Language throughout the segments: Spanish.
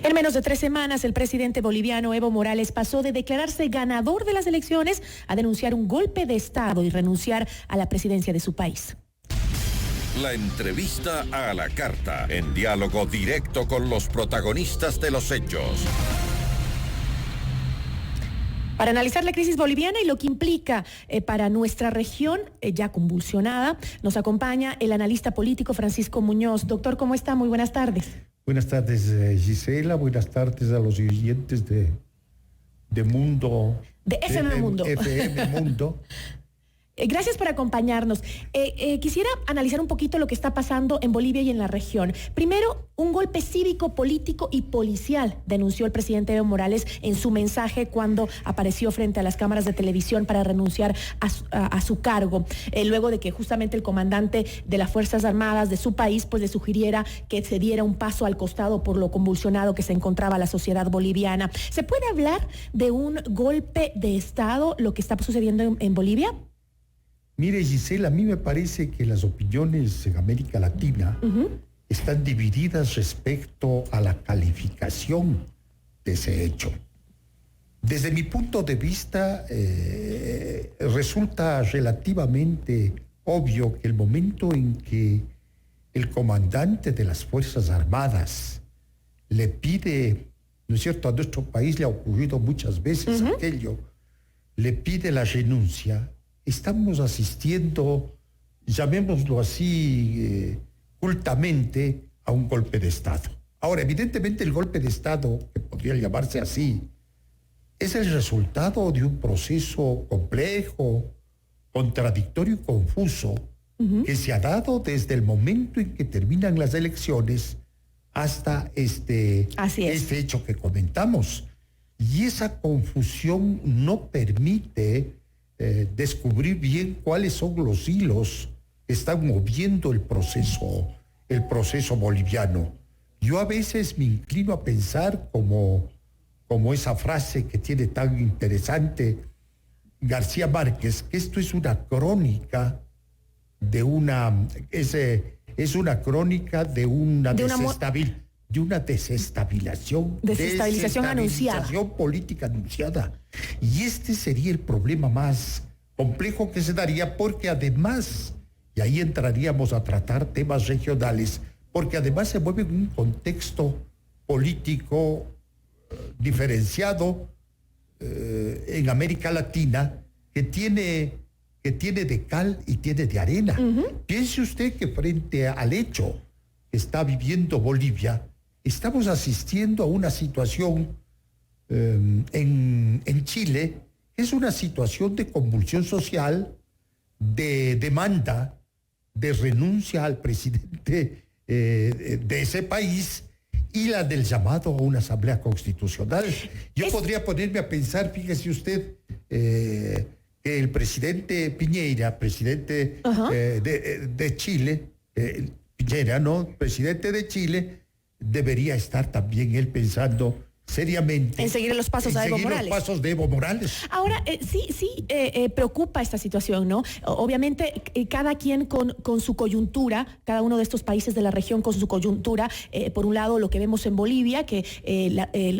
En menos de 3 semanas, el presidente boliviano Evo Morales pasó de declararse ganador de las elecciones a denunciar un golpe de Estado y renunciar a la presidencia de su país. La entrevista a la carta, en diálogo directo con los protagonistas de los hechos. Para analizar la crisis boliviana y lo que implica para nuestra región, ya convulsionada, nos acompaña el analista político Francisco Muñoz. Doctor, ¿cómo está? Muy buenas tardes. Buenas tardes, Gisela. Buenas tardes a los oyentes de Mundo. De FM Mundo. FM Mundo. Gracias por acompañarnos. Quisiera analizar un poquito lo que está pasando en Bolivia y en la región. Primero, un golpe cívico, político y policial, denunció el presidente Evo Morales en su mensaje cuando apareció frente a las cámaras de televisión para renunciar a su cargo, luego de que justamente el comandante de las Fuerzas Armadas de su país pues le sugiriera que se diera un paso al costado por lo convulsionado que se encontraba la sociedad boliviana. ¿Se puede hablar de un golpe de Estado, lo que está sucediendo en Bolivia? Mire, Gisela, a mí me parece que las opiniones en América Latina están divididas respecto a la calificación de ese hecho. Desde mi punto de vista, resulta relativamente obvio que el momento en que el comandante de las Fuerzas Armadas le pide, ¿no es cierto?, a nuestro país le ha ocurrido muchas veces aquello, le pide la renuncia. Estamos asistiendo, llamémoslo así, cultamente, a un golpe de Estado. Ahora, evidentemente el golpe de Estado, que podría llamarse así, es el resultado de un proceso complejo, contradictorio y confuso, que se ha dado desde el momento en que terminan las elecciones hasta este hecho que comentamos. Y esa confusión no permite descubrir bien cuáles son los hilos que están moviendo el proceso boliviano. Yo a veces me inclino a pensar como esa frase que tiene tan interesante García Márquez, que esto es una crónica de una desestabilización política anunciada. Y este sería el problema más complejo que se daría, porque además, y ahí entraríamos a tratar temas regionales, porque además se mueve en un contexto político diferenciado en América Latina, que tiene de cal y tiene de arena. Piense usted que frente al hecho que está viviendo Bolivia, estamos asistiendo a una situación en Chile, es una situación de convulsión social, de demanda, de renuncia al presidente de ese país y la del llamado a una asamblea constitucional. Yo podría ponerme a pensar, fíjese usted, que el presidente Piñera, presidente de Chile, Piñera, ¿no? Presidente de Chile, debería estar también él pensando seriamente en seguir los pasos de Evo Morales. Ahora, sí preocupa esta situación, ¿no? Obviamente, cada quien con su coyuntura, cada uno de estos países de la región con su coyuntura. Por un lado, lo que vemos en Bolivia, que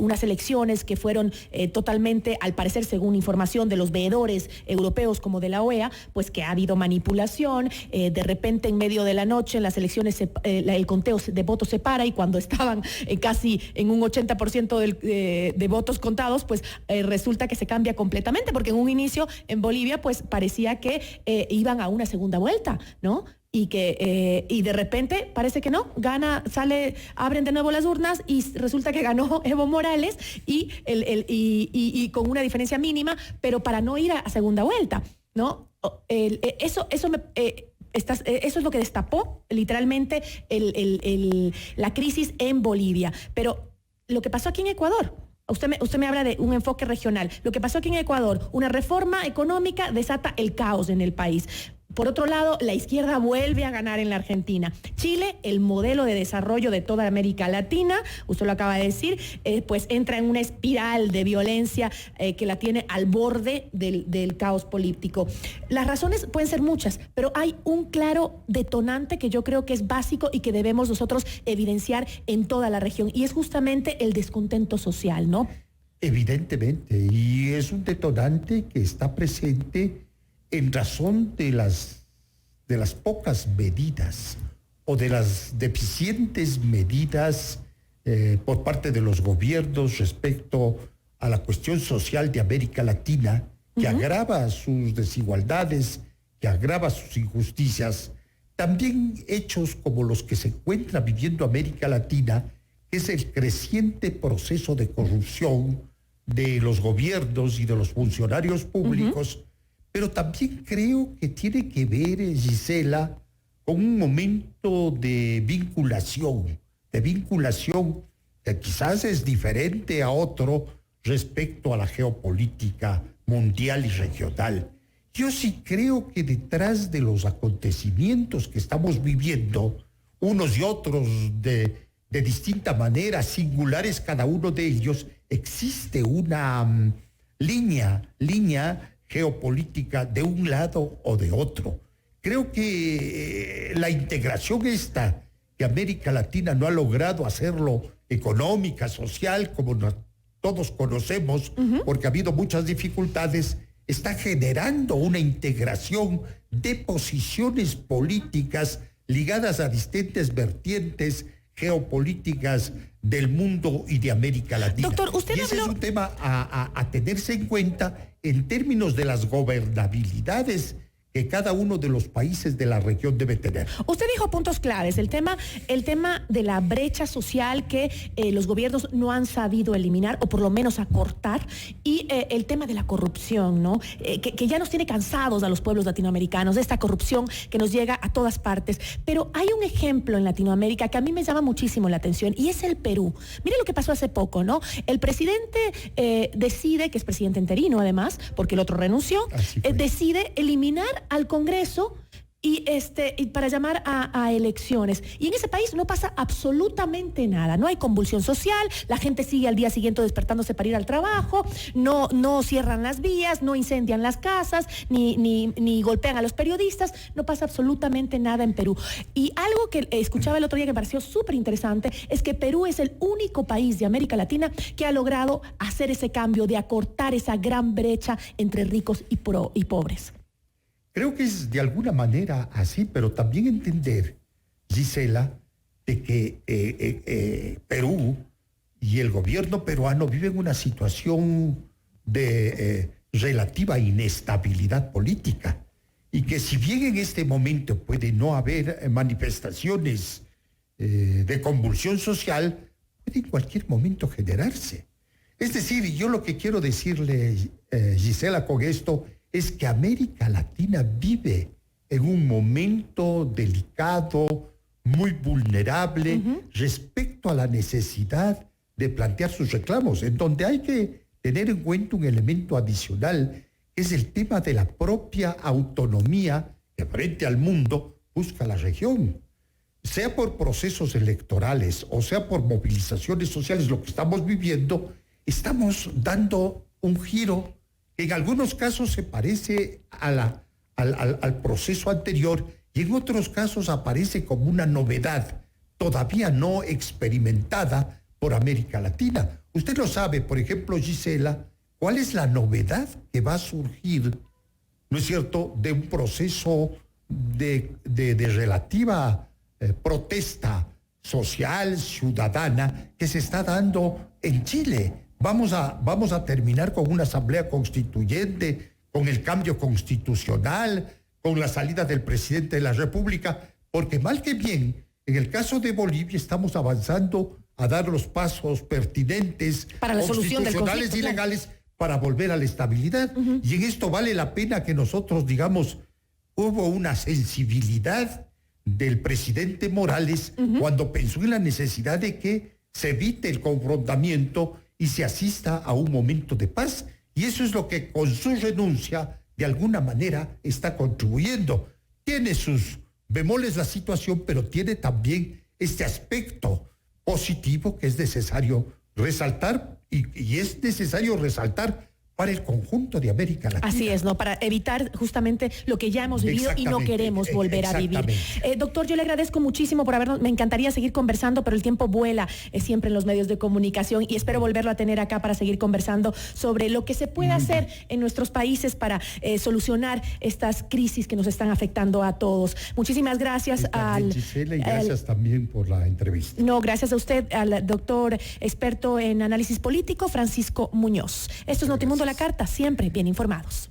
unas elecciones que fueron totalmente, al parecer, según información de los veedores europeos como de la OEA, pues que ha habido manipulación. De repente, en medio de la noche, en las elecciones, el conteo de votos se para, y cuando estaban casi en un 80% de votos contados, pues resulta que se cambia completamente, porque en un inicio en Bolivia pues parecía que iban a una segunda vuelta, ¿no? Y de repente parece que no, abren de nuevo las urnas y resulta que ganó Evo Morales y con una diferencia mínima, pero para no ir a segunda vuelta, ¿no? Eso es lo que destapó literalmente la crisis en Bolivia. Pero lo que pasó aquí en Ecuador, usted me habla de un enfoque regional. Lo que pasó aquí en Ecuador, una reforma económica desata el caos en el país. Por otro lado, la izquierda vuelve a ganar en la Argentina. Chile, el modelo de desarrollo de toda América Latina, usted lo acaba de decir, pues entra en una espiral de violencia que la tiene al borde del caos político. Las razones pueden ser muchas, pero hay un claro detonante que yo creo que es básico y que debemos nosotros evidenciar en toda la región, y es justamente el descontento social, ¿no? Evidentemente, y es un detonante que está presente en razón de las pocas medidas o de las deficientes medidas por parte de los gobiernos respecto a la cuestión social de América Latina, que agrava sus desigualdades, que agrava sus injusticias. También hechos como los que se encuentra viviendo América Latina, que es el creciente proceso de corrupción de los gobiernos y de los funcionarios públicos, pero también creo que tiene que ver, Gisela, con un momento de vinculación que quizás es diferente a otro respecto a la geopolítica mundial y regional. Yo sí creo que detrás de los acontecimientos que estamos viviendo, unos y otros de distinta manera, singulares cada uno de ellos, existe una línea geopolítica de un lado o de otro. Creo que la integración esta, que América Latina no ha logrado hacerlo económica, social, como todos conocemos, porque ha habido muchas dificultades, está generando una integración de posiciones políticas ligadas a distintas vertientes geopolíticas del mundo y de América Latina. Doctor, usted ese habló... es un tema a tenerse en cuenta en términos de las gobernabilidades que cada uno de los países de la región debe tener. Usted dijo puntos claves, el tema de la brecha social que los gobiernos no han sabido eliminar o por lo menos acortar, y el tema de la corrupción, ¿no? Que ya nos tiene cansados a los pueblos latinoamericanos, de esta corrupción que nos llega a todas partes. Pero hay un ejemplo en Latinoamérica que a mí me llama muchísimo la atención, y es el Perú. Mire lo que pasó hace poco, ¿no? El presidente decide, que es presidente interino además, porque el otro renunció, decide eliminar al Congreso y para llamar a elecciones. Y en ese país no pasa absolutamente nada. No hay convulsión social, la gente sigue al día siguiente despertándose para ir al trabajo, no cierran las vías, no incendian las casas, ni golpean a los periodistas, no pasa absolutamente nada en Perú. Y algo que escuchaba el otro día que me pareció súper interesante es que Perú es el único país de América Latina que ha logrado hacer ese cambio de acortar esa gran brecha entre ricos y pobres. Creo que es de alguna manera así, pero también entender, Gisela, de que Perú y el gobierno peruano viven una situación de relativa inestabilidad política, y que si bien en este momento puede no haber manifestaciones de convulsión social, puede en cualquier momento generarse. Es decir, yo lo que quiero decirle, Gisela, con esto, es que América Latina vive en un momento delicado, muy vulnerable, respecto a la necesidad de plantear sus reclamos, en donde hay que tener en cuenta un elemento adicional, que es el tema de la propia autonomía que frente al mundo busca la región. Sea por procesos electorales o sea por movilizaciones sociales, lo que estamos viviendo, estamos dando un giro que en algunos casos se parece al proceso anterior, y en otros casos aparece como una novedad todavía no experimentada por América Latina. Usted lo sabe, por ejemplo, Gisela, ¿cuál es la novedad que va a surgir, no es cierto, de un proceso de relativa protesta social, ciudadana, que se está dando en Chile? Vamos a terminar con una asamblea constituyente, con el cambio constitucional, con la salida del presidente de la República, porque mal que bien, en el caso de Bolivia estamos avanzando a dar los pasos pertinentes, para la solución del constitucionales conflicto, y legales, para volver a la estabilidad. Y en esto vale la pena que nosotros digamos, hubo una sensibilidad del presidente Morales cuando pensó en la necesidad de que se evite el confrontamiento y se asista a un momento de paz. Y eso es lo que con su renuncia, de alguna manera, está contribuyendo. tiene sus bemoles la situación, pero tiene también este aspecto positivo que es necesario resaltar y es necesario resaltar para el conjunto de América Latina. Así es, ¿no? Para evitar justamente lo que ya hemos vivido y no queremos volver a vivir. Doctor, yo le agradezco muchísimo por habernos, me encantaría seguir conversando, pero el tiempo vuela siempre en los medios de comunicación y espero volverlo a tener acá para seguir conversando sobre lo que se puede hacer en nuestros países para solucionar estas crisis que nos están afectando a todos. Muchísimas gracias Gisela, y gracias también por la entrevista. No, gracias a usted, al doctor experto en análisis político, Francisco Muñoz. Esto es Notimundo La Carta, siempre bien informados.